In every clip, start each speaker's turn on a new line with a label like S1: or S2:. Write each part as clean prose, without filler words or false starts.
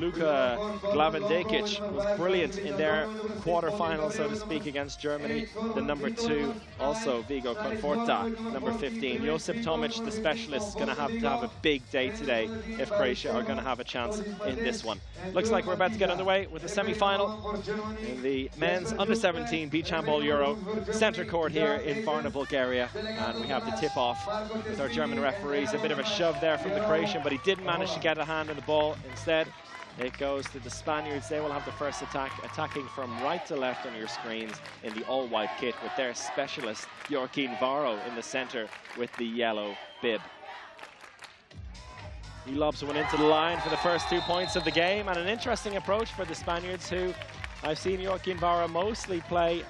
S1: Luka Glavendekic was brilliant in their quarterfinal, so to speak, against Germany. The number 2, also Vigo Conforta, number 15. Josip Tomic, the specialist, is going to have a big day today if Croatia are going to have a chance in this one. Looks like we're about to get underway with the semi-final in the men's under-17 beach handball Euro centre court here in Varna, Bulgaria. And we have the tip-off with our German referees. A bit of a shove there from the Croatian, but he didn't manage to get a hand on the ball. Instead, it goes to the Spaniards. They will have the first attack, attacking from right to left on your screens in the all-white kit with their specialist, Joaquin Varro, in the center with the yellow bib. He lobs one into the line for the first 2 points of the game, and an interesting approach for the Spaniards, who I've seen Joaquin Varro mostly play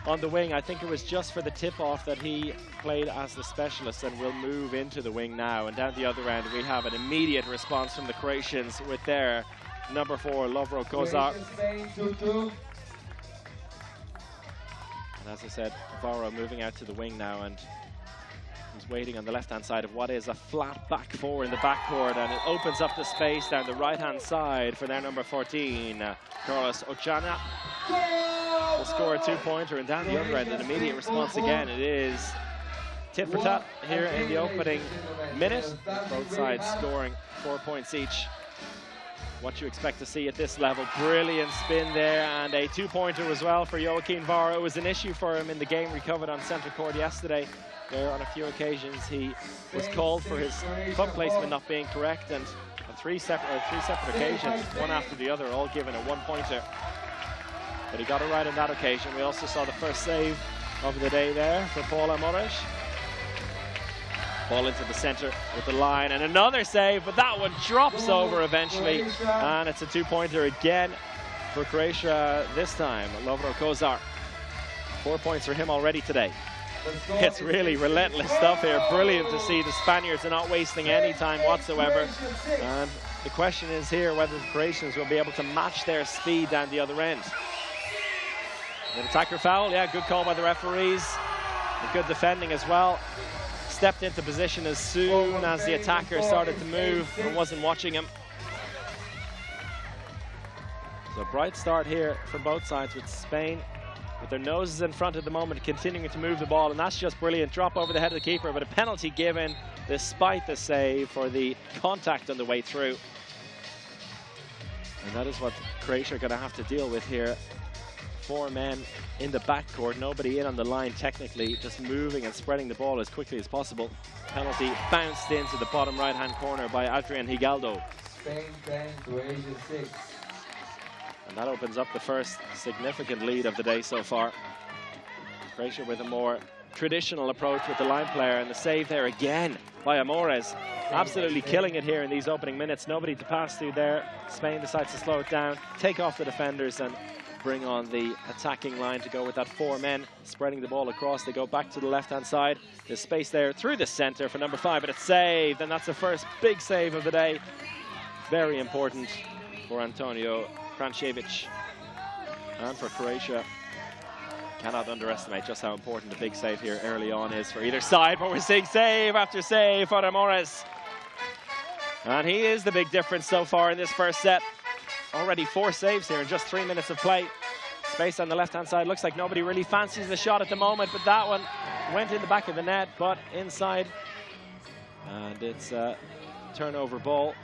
S1: on the wing. I think it was just for the tip-off that he played as the specialist, and will move into the wing now. And down the other end, we have an immediate response from the Croatians with their number 4, Lovro Kozar. And as I said, Varro moving out to the wing now, and he's waiting on the left-hand side of what is a flat back 4 in the backcourt, and it opens up the space down the right-hand side for their number 14, Carlos Ochana. Will score a 2-pointer, and down the other end, an immediate response again. It is tit for tat here in the opening minute. Both sides scoring 4 points each. What you expect to see at this level. Brilliant spin there, and a 2-pointer as well for Joaquin Varro. It was an issue for him in the game we covered on centre court yesterday. There on a few occasions he was called for his foot placement not being correct, and on three separate occasions, one after the other, all given a 1-pointer. But he got it right on that occasion. We also saw the first save of the day there for Paul Amores. Ball into the center with the line, and another save, but that one drops over eventually, and it's a 2-pointer again for Croatia this time. Lovro Kozar, 4 points for him already today. It's really relentless stuff here. Brilliant to see the Spaniards are not wasting any time whatsoever. And the question is here whether the Croatians will be able to match their speed down the other end. An attacker foul, yeah, good call by the referees. And good defending as well. Stepped into position as soon as the attacker started to move and wasn't watching him. So bright start here for both sides, with Spain with their noses in front at the moment, continuing to move the ball, and that's just brilliant. Drop over the head of the keeper, but a penalty given despite the save for the contact on the way through. And that is what Croatia are going to have to deal with here. 4 men in the backcourt, nobody in on the line technically, just moving and spreading the ball as quickly as possible. Penalty bounced into the bottom right-hand corner by Adrian Higaldo.
S2: Spain 10, Croatia 6.
S1: And that opens up the first significant lead of the day so far. Croatia with a more traditional approach with the line player, and the save there again by Amores. Absolutely killing it here in these opening minutes. Nobody to pass through there. Spain decides to slow it down, take off the defenders, and bring on the attacking line to go with that 4 men spreading the ball across. They go back to the left-hand side. There's space there through the center for number 5, but it's saved, and that's the first big save of the day. Very important for Antonio Kranjcevic. And for Croatia, cannot underestimate just how important a big save here early on is for either side, but we're seeing save after save for Amores. And he is the big difference so far in this first set. Already 4 saves here in just 3 minutes of play. Space on the left-hand side. Looks like nobody really fancies the shot at the moment, but that one went in the back of the net, but inside. And it's a turnover ball.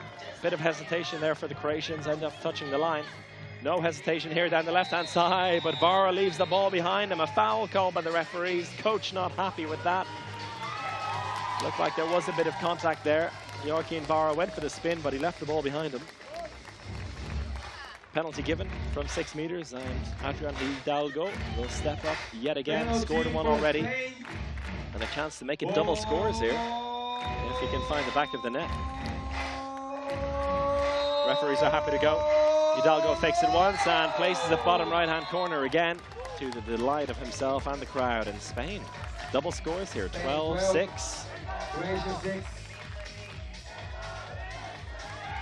S1: Bit of hesitation there for the Croatians, end up touching the line. No hesitation here down the left-hand side, but Varro leaves the ball behind him. A foul called by the referees. Coach not happy with that. Looked like there was a bit of contact there. Joaquin Varro went for the spin, but he left the ball behind him. Penalty given from 6 meters, and Adrian Hidalgo will step up yet again. Scored 1 already, and a chance to make it double scores here if he can find the back of the net. Referees are happy to go. Hidalgo fakes it once and places it bottom right-hand corner again, to the delight of himself and the crowd. In Spain, double scores here, 12-6.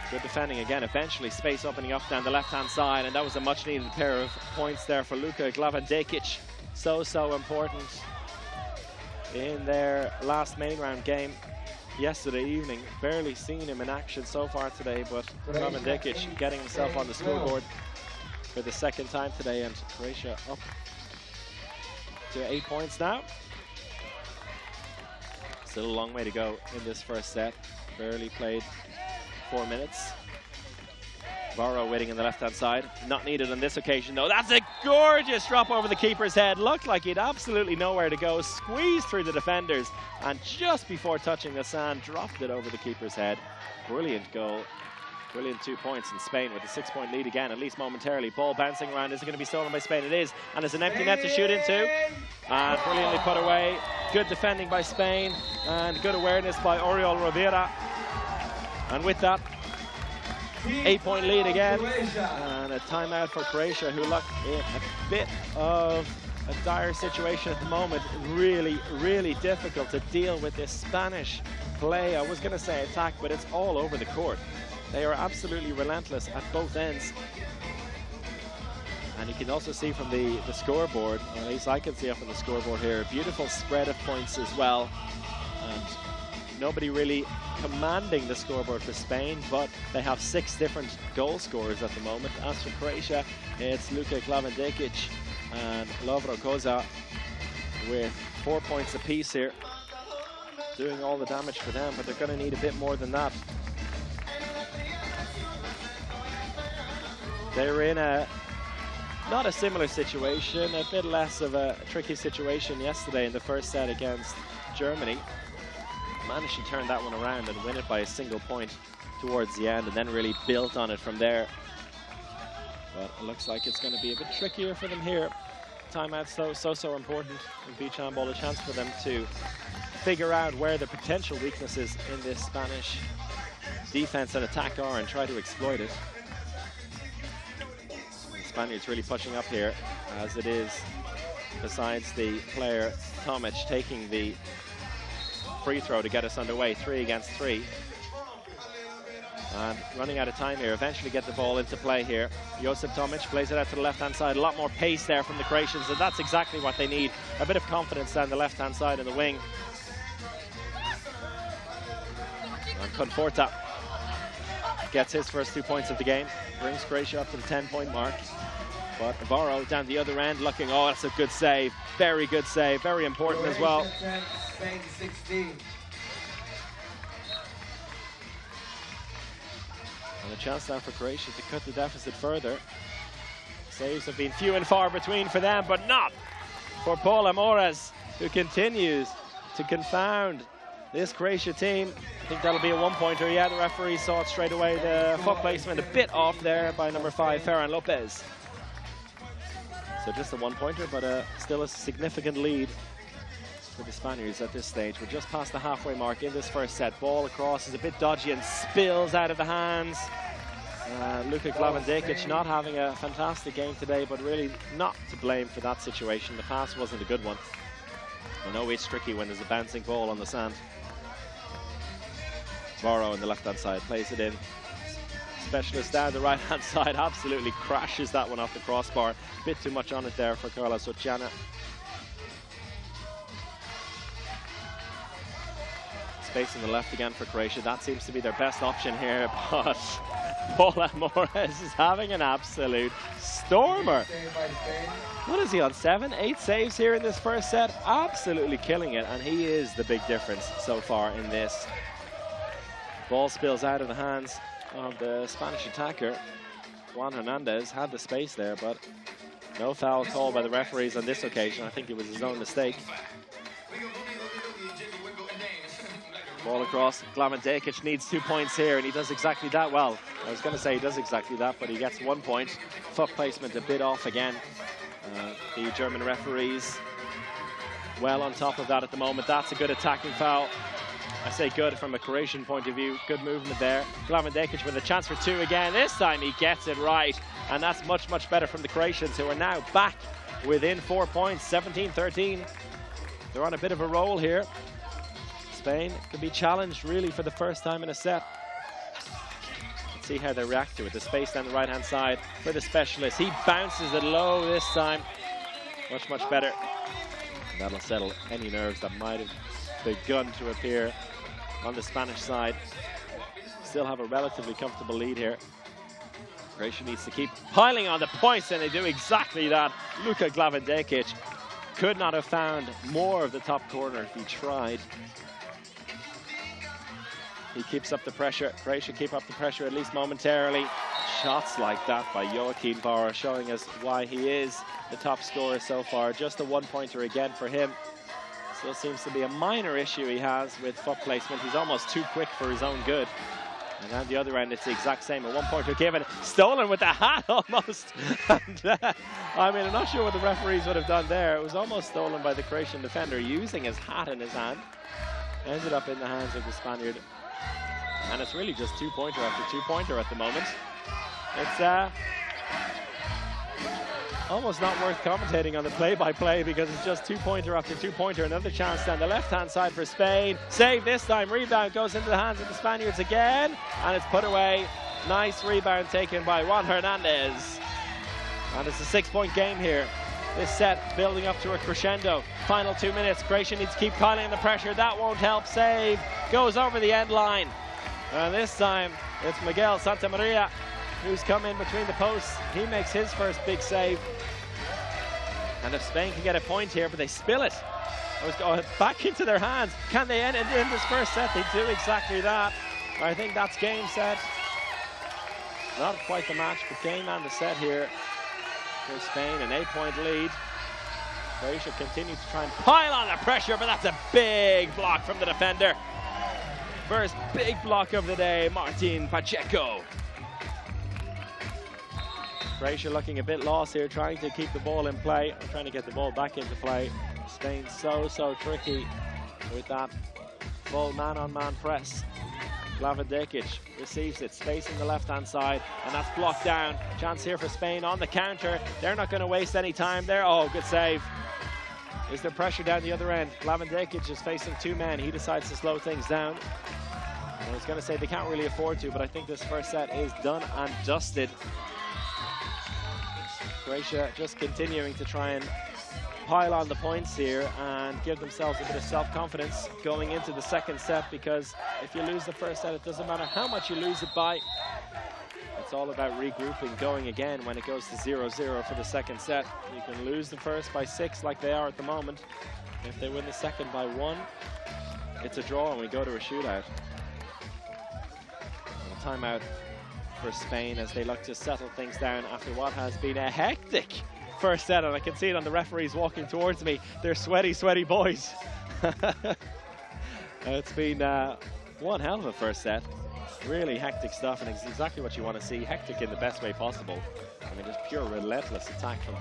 S1: Good defending again, eventually space opening up down the left-hand side, and that was a much-needed pair of points there for Luka Glavendekic. So important in their last main round game. yesterday evening. Barely seen him in action so far today, but Slaven Dikic getting himself on the scoreboard for the second time today, and Croatia up to 8 points now. Still a long way to go in this first set. Barely played 4 minutes. Varro waiting in the left-hand side. Not needed on this occasion, though. That's a gorgeous drop over the keeper's head. Looked like he'd absolutely nowhere to go. Squeezed through the defenders, and just before touching the sand, dropped it over the keeper's head. Brilliant goal. Brilliant 2 points, in Spain with a 6-point lead again, at least momentarily. Ball bouncing around. Is it going to be stolen by Spain? It is. And there's an empty net to shoot into. And brilliantly put away. Good defending by Spain, and good awareness by Oriol Rivera. And with that, 8-point lead again, and a timeout for Croatia, who look in a bit of a dire situation at the moment. Really, really difficult to deal with this Spanish play. I was going to say attack, but it's all over the court. They are absolutely relentless at both ends. And you can also see from the scoreboard, or at least I can see up on the scoreboard here, a beautiful spread of points as well. And nobody really commanding the scoreboard for Spain, but they have 6 different goal scorers at the moment. As for Croatia, it's Luka Klavendikic and Lovro Koza with 4 points apiece here, doing all the damage for them, but they're going to need a bit more than that. They're in not a similar situation, a bit less of a tricky situation yesterday in the first set against Germany. Managed to turn that one around and win it by a single point towards the end, and then really built on it from there. But it looks like it's going to be a bit trickier for them here. Timeout's so important in beach handball, a chance for them to figure out where the potential weaknesses in this Spanish defense and attack are and try to exploit it. The Spaniards really pushing up here, as it is, besides the player Tomic taking the free throw to get us underway, 3 against 3. And running out of time here, eventually get the ball into play here. Josip Tomic plays it out to the left-hand side. A lot more pace there from the Croatians, and that's exactly what they need. A bit of confidence down the left-hand side in the wing. And Conforta gets his first 2 points of the game, brings Croatia up to the 10-point mark. But Varro down the other end looking, oh, that's a good save. Very good save, very important as well.
S2: Spain 16.
S1: And a chance now for Croatia to cut the deficit further. Saves have been few and far between for them, but not for Paul Amores, who continues to confound this Croatia team. I think that'll be a 1-pointer. Yeah, the referee saw it straight away. The foot placement a bit off there by number 5, Ferran Lopez. So just a 1-pointer, but still a significant lead for the Spaniards at this stage. We're just past the halfway mark in this first set. Ball across is a bit dodgy and spills out of the hands. Luka Klavendikic not having a fantastic game today, but really not to blame for that situation. The pass wasn't a good one. I know it's tricky when there's a bouncing ball on the sand. Varro on the left-hand side plays it in. Specialist down the right-hand side absolutely crashes that one off the crossbar. A bit too much on it there for Carlos Oceana. Space on the left again for Croatia. That seems to be their best option here, but Paul Amores is having an absolute stormer. What is he on, 7, 8 saves here in this first set? Absolutely killing it, and he is the big difference so far in this. Ball spills out of the hands of the Spanish attacker. Juan Hernandez had the space there, but no foul called by the referees on this occasion. I think it was his own mistake. Ball across. Klavendikic needs 2 points here, and he does exactly that. Well, I was going to say he does exactly that, but he gets 1 point. Foot placement a bit off again. The German referees well on top of that at the moment. That's a good attacking foul. I say good from a Croatian point of view. Good movement there. Klavendikic with a chance for 2 again. This time he gets it right, and that's much, much better from the Croatians, who are now back within 4 points, 17-13. They're on a bit of a roll here. Spain could be challenged really for the first time in a set. Let's see how they react to it. The space down the right-hand side for the specialist. He bounces it low this time. Much, much better. And that'll settle any nerves that might have begun to appear on the Spanish side. Still have a relatively comfortable lead here. Croatia needs to keep piling on the points, and they do exactly that. Luka Glavendekic could not have found more of the top corner if he tried. He keeps up the pressure. Croatia keep up the pressure at least momentarily. Shots like that by Joachim Bauer showing us why he is the top scorer so far. Just a one-pointer again for him. Still seems to be a minor issue he has with foot placement. He's almost too quick for his own good. And on the other end, it's the exact same. A one-pointer given, stolen with the hat almost. And, I mean, I'm not sure what the referees would have done there. It was almost stolen by the Croatian defender using his hat in his hand. Ended up in the hands of the Spaniard. And it's really just two-pointer after two-pointer at the moment. It's almost not worth commentating on the play-by-play because it's just two-pointer after two-pointer. Another chance down the left-hand side for Spain. Save this time. Rebound goes into the hands of the Spaniards again. And it's put away. Nice rebound taken by Juan Hernandez. And it's a 6-point game here. This set building up to a crescendo. Final 2 minutes. Croatia needs to keep piling the pressure. That won't help. Save. Goes over the end line. And this time, it's Miguel Santamaria who's come in between the posts. He makes his first big save. And if Spain can get a point here, but they spill it. It was going back into their hands. Can they end in this first set? They do exactly that. I think that's game set. Not quite the match, but game and the set here for Spain. An 8-point lead. Croatia continues to try and pile on the pressure, but that's a big block from the defender. First big block of the day, Martin Pacheco. Croatia looking a bit lost here, trying to keep the ball in play, or trying to get the ball back into play. Spain so tricky with that full man-on-man press. Glavendekic receives it, space in the left-hand side, and that's blocked down. Chance here for Spain on the counter. They're not going to waste any time there. Oh, good save. Is there pressure down the other end? Glavendekic is facing two men. He decides to slow things down. I was going to say they can't really afford to, but I think this first set is done and dusted. Croatia just continuing to try and pile on the points here and give themselves a bit of self-confidence going into the second set, because if you lose the first set, it doesn't matter how much you lose it by. It's all about regrouping, going again when it goes to 0-0 for the second set. You can lose the first by 6 like they are at the moment. If they win the second by 1, it's a draw and we go to a shootout. And a timeout for Spain as they look to settle things down after what has been a hectic first set, and I can see it on the referees walking towards me. They're sweaty boys. It's been one hell of a first set. Really hectic stuff, and it's exactly what you want to see. Hectic in the best way possible. I mean, just pure relentless attack from